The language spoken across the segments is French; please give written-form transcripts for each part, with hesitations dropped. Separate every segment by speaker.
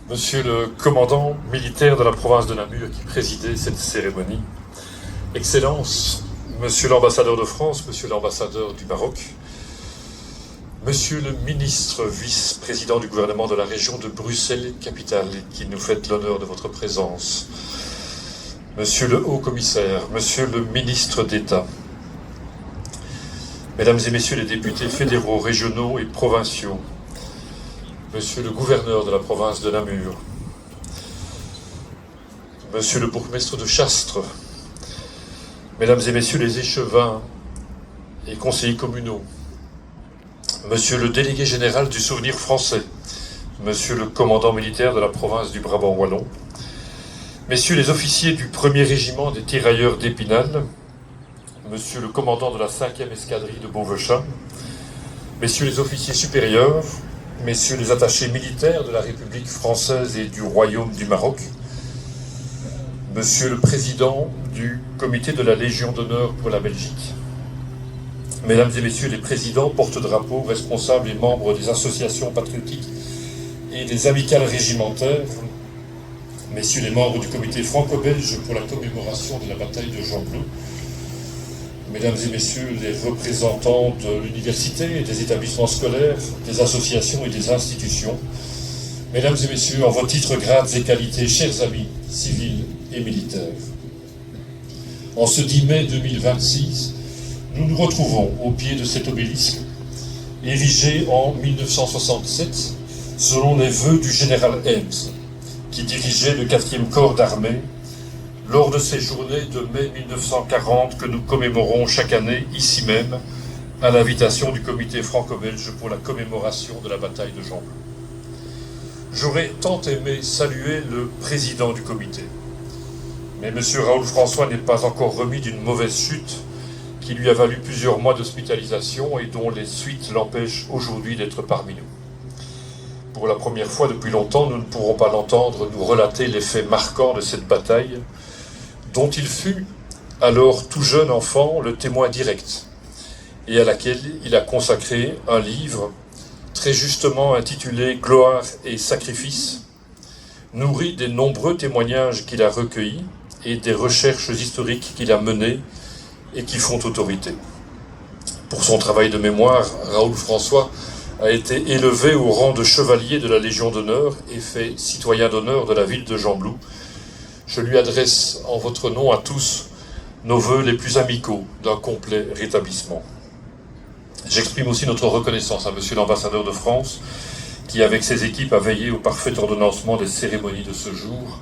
Speaker 1: Monsieur le commandant militaire de la province de Namur qui présidait cette cérémonie, Excellences, Monsieur l'ambassadeur de France, Monsieur l'ambassadeur du Maroc, Monsieur le ministre vice-président du gouvernement de la région de Bruxelles-Capitale, qui nous fait l'honneur de votre présence, Monsieur le haut-commissaire, Monsieur le ministre d'État, Mesdames et Messieurs les députés fédéraux, régionaux et provinciaux, Monsieur le gouverneur de la province de Namur, Monsieur le bourgmestre de Chastres, Mesdames et Messieurs les échevins et conseillers communaux, Monsieur le délégué général du Souvenir français, Monsieur le commandant militaire de la province du Brabant wallon, Messieurs les officiers du 1er régiment des tirailleurs d'Épinal, Monsieur le commandant de la 5e escadrille de Beauvechain, Messieurs les officiers supérieurs, Messieurs les attachés militaires de la République française et du Royaume du Maroc, Monsieur le président du comité de la Légion d'honneur pour la Belgique, Mesdames et Messieurs les présidents, porte-drapeaux, responsables et membres des associations patriotiques et des amicales régimentaires, Messieurs les membres du comité franco-belge pour la commémoration de la bataille de Gembloux, Mesdames et Messieurs les représentants de l'université et des établissements scolaires, des associations et des institutions, Mesdames et Messieurs, en vos titres, grades et qualités, chers amis civils et militaires. En ce 10 mai 2026, nous nous retrouvons au pied de cet obélisque, érigé en 1967, selon les vœux du général Ems, qui dirigeait le 4e corps d'armée, lors de ces journées de mai 1940 que nous commémorons chaque année, ici même, à l'invitation du comité franco-belge pour la commémoration de la bataille de Gembloux. J'aurais tant aimé saluer le président du comité, mais M. Raoul François n'est pas encore remis d'une mauvaise chute qui lui a valu plusieurs mois d'hospitalisation et dont les suites l'empêchent aujourd'hui d'être parmi nous. Pour la première fois depuis longtemps, nous ne pourrons pas l'entendre nous relater les faits marquants de cette bataille, dont il fut, alors tout jeune enfant, le témoin direct, et à laquelle il a consacré un livre très justement intitulé « Gloire et sacrifice », nourri des nombreux témoignages qu'il a recueillis et des recherches historiques qu'il a menées et qui font autorité. Pour son travail de mémoire, Raoul François a été élevé au rang de chevalier de la Légion d'honneur et fait citoyen d'honneur de la ville de Gembloux. Je lui adresse en votre nom à tous nos vœux les plus amicaux d'un complet rétablissement. J'exprime aussi notre reconnaissance à Monsieur l'ambassadeur de France, qui avec ses équipes a veillé au parfait ordonnancement des cérémonies de ce jour,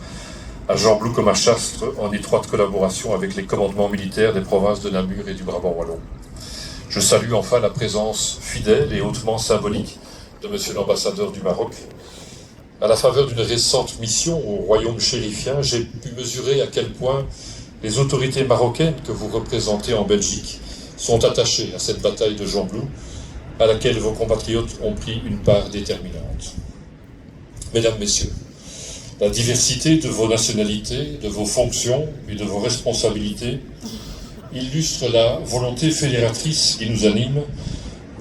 Speaker 1: à Gembloux comme à Chastres, en étroite collaboration avec les commandements militaires des provinces de Namur et du Brabant wallon. Je salue enfin la présence fidèle et hautement symbolique de Monsieur l'ambassadeur du Maroc. À la faveur d'une récente mission au royaume chérifien, j'ai pu mesurer à quel point les autorités marocaines que vous représentez en Belgique sont attachées à cette bataille de Gembloux, à laquelle vos compatriotes ont pris une part déterminante. Mesdames, Messieurs, la diversité de vos nationalités, de vos fonctions et de vos responsabilités illustre la volonté fédératrice qui nous anime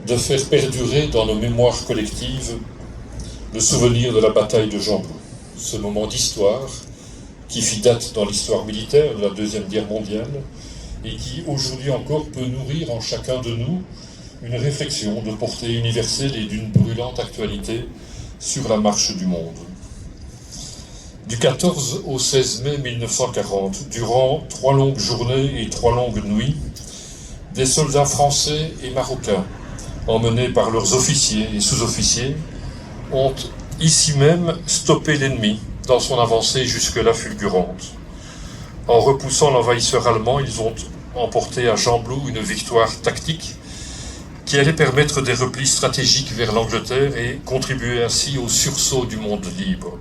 Speaker 1: de faire perdurer dans nos mémoires collectives le souvenir de la bataille de Gembloux, ce moment d'histoire qui fit date dans l'histoire militaire de la Deuxième Guerre mondiale et qui aujourd'hui encore peut nourrir en chacun de nous une réflexion de portée universelle et d'une brûlante actualité sur la marche du monde. Du 14 au 16 mai 1940, durant 3 longues journées et 3 longues nuits, des soldats français et marocains, emmenés par leurs officiers et sous-officiers, ont ici même stoppé l'ennemi dans son avancée jusque-là fulgurante. En repoussant l'envahisseur allemand, ils ont emporté à Gembloux une victoire tactique qui allait permettre des replis stratégiques vers l'Angleterre et contribuer ainsi au sursaut du monde libre.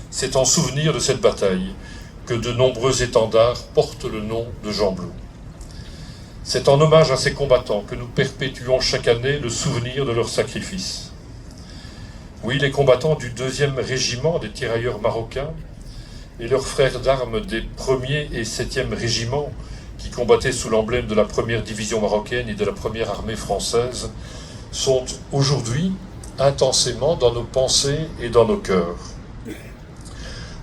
Speaker 1: C'est en souvenir de cette bataille que de nombreux étendards portent le nom de Gembloux. C'est en hommage à ces combattants que nous perpétuons chaque année le souvenir de leur sacrifice. Oui, les combattants du 2e régiment des tirailleurs marocains et leurs frères d'armes des 1er et 7e régiments qui combattaient sous l'emblème de la 1re division marocaine et de la 1re armée française sont aujourd'hui intensément dans nos pensées et dans nos cœurs.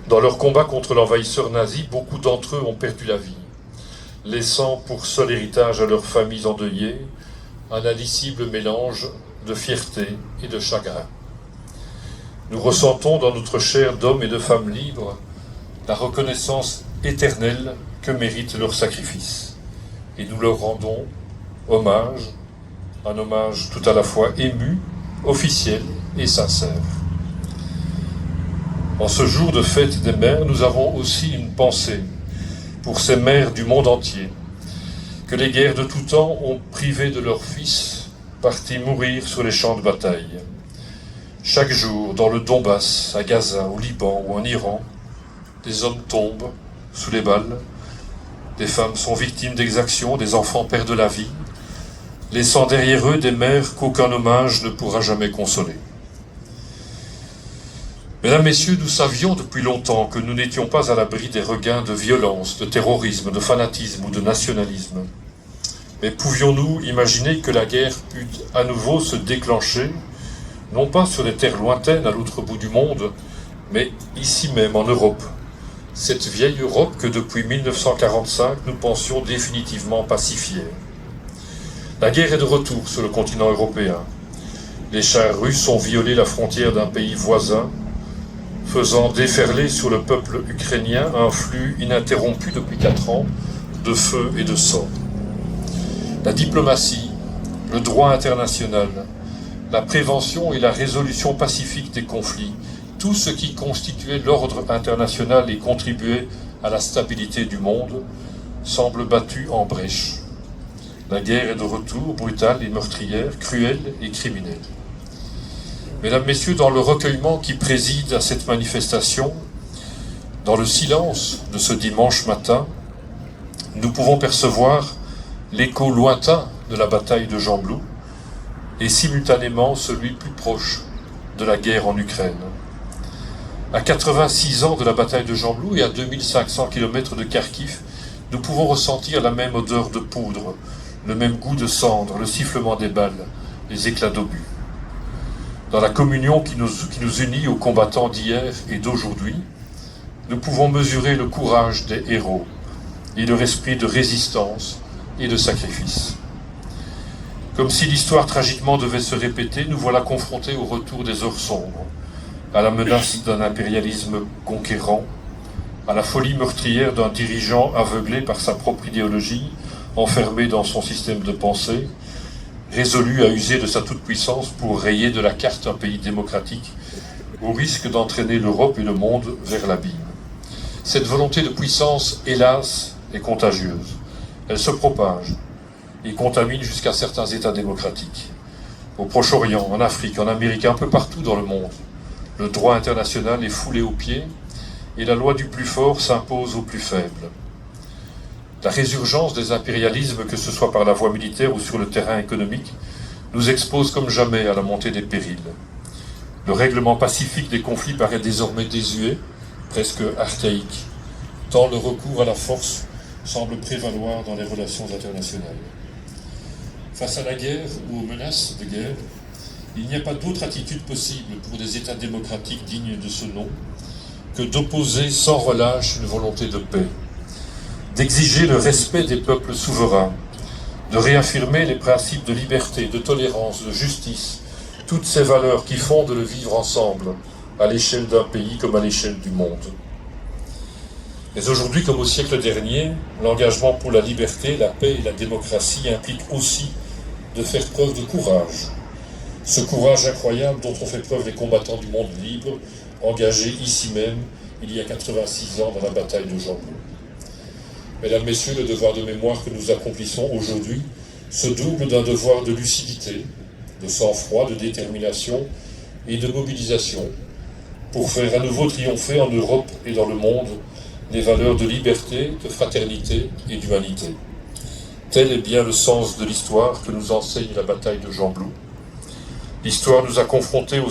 Speaker 1: Dans leur combat contre l'envahisseur nazi, beaucoup d'entre eux ont perdu la vie, laissant pour seul héritage à leurs familles endeuillées un indicible mélange de fierté et de chagrin. Nous ressentons dans notre chair d'hommes et de femmes libres la reconnaissance éternelle que méritent leurs sacrifices. Et nous leur rendons hommage, un hommage tout à la fois ému, officiel et sincère. En ce jour de fête des mères, nous avons aussi une pensée pour ces mères du monde entier, que les guerres de tout temps ont privé de leurs fils, partis mourir sur les champs de bataille. Chaque jour, dans le Donbass, à Gaza, au Liban ou en Iran, des hommes tombent sous les balles, des femmes sont victimes d'exactions, des enfants perdent la vie, laissant derrière eux des mères qu'aucun hommage ne pourra jamais consoler. Mesdames, Messieurs, nous savions depuis longtemps que nous n'étions pas à l'abri des regains de violence, de terrorisme, de fanatisme ou de nationalisme. Mais pouvions-nous imaginer que la guerre pût à nouveau se déclencher, non pas sur des terres lointaines à l'autre bout du monde, mais ici même en Europe, cette vieille Europe que depuis 1945 nous pensions définitivement pacifiée. La guerre est de retour sur le continent européen. Les chars russes ont violé la frontière d'un pays voisin, faisant déferler sur le peuple ukrainien un flux ininterrompu depuis 4 ans de feu et de sang. La diplomatie, le droit international, la prévention et la résolution pacifique des conflits, tout ce qui constituait l'ordre international et contribuait à la stabilité du monde, semble battu en brèche. La guerre est de retour, brutale et meurtrière, cruelle et criminelle. Mesdames, Messieurs, dans le recueillement qui préside à cette manifestation, dans le silence de ce dimanche matin, nous pouvons percevoir l'écho lointain de la bataille de Gembloux et simultanément celui plus proche de la guerre en Ukraine. À 86 ans de la bataille de Gembloux et à 2500 km de Kharkiv, nous pouvons ressentir la même odeur de poudre, le même goût de cendre, le sifflement des balles, les éclats d'obus. Dans la communion qui nous unit aux combattants d'hier et d'aujourd'hui, nous pouvons mesurer le courage des héros et leur esprit de résistance et de sacrifice. Comme si l'histoire tragiquement devait se répéter, nous voilà confrontés au retour des heures sombres, à la menace d'un impérialisme conquérant, à la folie meurtrière d'un dirigeant aveuglé par sa propre idéologie, enfermé dans son système de pensée, résolu à user de sa toute-puissance pour rayer de la carte un pays démocratique, au risque d'entraîner l'Europe et le monde vers l'abîme. Cette volonté de puissance, hélas, est contagieuse. Elle se propage et contamine jusqu'à certains États démocratiques. Au Proche-Orient, en Afrique, en Amérique, un peu partout dans le monde, le droit international est foulé aux pieds et la loi du plus fort s'impose aux plus faibles. La résurgence des impérialismes, que ce soit par la voie militaire ou sur le terrain économique, nous expose comme jamais à la montée des périls. Le règlement pacifique des conflits paraît désormais désuet, presque archaïque, tant le recours à la force semble prévaloir dans les relations internationales. Face à la guerre ou aux menaces de guerre, il n'y a pas d'autre attitude possible pour des États démocratiques dignes de ce nom que d'opposer sans relâche une volonté de paix, d'exiger le respect des peuples souverains, de réaffirmer les principes de liberté, de tolérance, de justice, toutes ces valeurs qui fondent le vivre ensemble, à l'échelle d'un pays comme à l'échelle du monde. Mais aujourd'hui, comme au siècle dernier, l'engagement pour la liberté, la paix et la démocratie implique aussi de faire preuve de courage. Ce courage incroyable dont ont fait preuve les combattants du monde libre, engagés ici même, il y a 86 ans dans la bataille de Gembloux. Mesdames, Messieurs, le devoir de mémoire que nous accomplissons aujourd'hui se double d'un devoir de lucidité, de sang-froid, de détermination et de mobilisation pour faire à nouveau triompher en Europe et dans le monde les valeurs de liberté, de fraternité et d'humanité. Tel est bien le sens de l'histoire que nous enseigne la bataille de Gembloux. L'histoire nous a confrontés aux